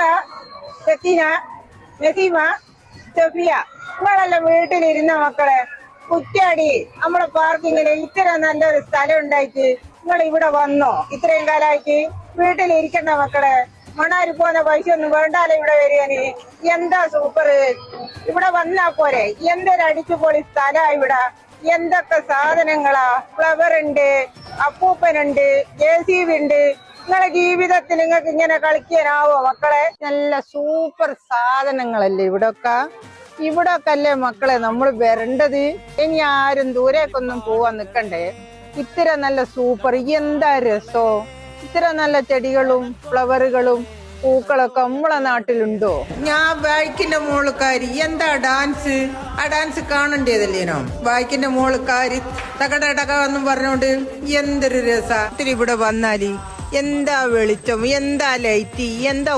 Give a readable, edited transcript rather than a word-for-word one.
Sara, Sakeena, Naseema, Safiya, നിങ്ങളെല്ലാം വീട്ടിലിരുന്ന മക്കളെ. കുറ്റ്യാടി നമ്മുടെ പാർക്കിങ്ങിന് ഇത്ര നല്ലൊരു സ്ഥലം ഉണ്ടായിട്ട് നിങ്ങൾ ഇവിടെ വന്നോ? ഇത്രയും കാലമായിട്ട് വീട്ടിലിരിക്കണ്ട മക്കളെ. മണാരി പോകുന്ന പൈസ ഒന്നും വേണ്ടാലോ ഇവിടെ വരികയാണ്. എന്താ സൂപ്പർ, ഇവിടെ വന്നാ പോരെ. എന്തൊരു അടിച്ചുപൊളി സ്ഥലാ ഇവിടെ. എന്തൊക്കെ സാധനങ്ങളാ. ഫ്ലവർ ഉണ്ട്, അപ്പൂപ്പനുണ്ട്, JCB ഉണ്ട്. നിങ്ങളെ ജീവിതത്തിൽ നിങ്ങൾക്ക് ഇങ്ങനെ കളിക്കാനാവോ മക്കളെ? നല്ല സൂപ്പർ സാധനങ്ങളല്ലേ ഇവിടൊക്കെ. ഇവിടൊക്കെ അല്ലേ മക്കളെ നമ്മൾ വരേണ്ടത്. ഇനി ആരും ദൂരേക്കൊന്നും പോവാൻ നിക്കണ്ടേ. ഇത്ര നല്ല സൂപ്പർ, എന്താ രസോ. ഇത്ര നല്ല ചെടികളും ഫ്ലവറുകളും പൂക്കളൊക്കെ നമ്മളെ നാട്ടിലുണ്ടോ? ഞാൻ ബൈക്കിന്റെ മോളുകാരി. എന്താ ഡാൻസ്? ആ ഡാൻസ് കാണണ്ടേതല്ലേനോ? ബൈക്കിന്റെ മോളുകാരി തകടടക എന്നും പറഞ്ഞോണ്ട് എന്തൊരു രസാ. ഇവിടെ വന്നാല് എന്താ വെളിച്ചം, എന്താ ലൈറ്റ്, എന്താ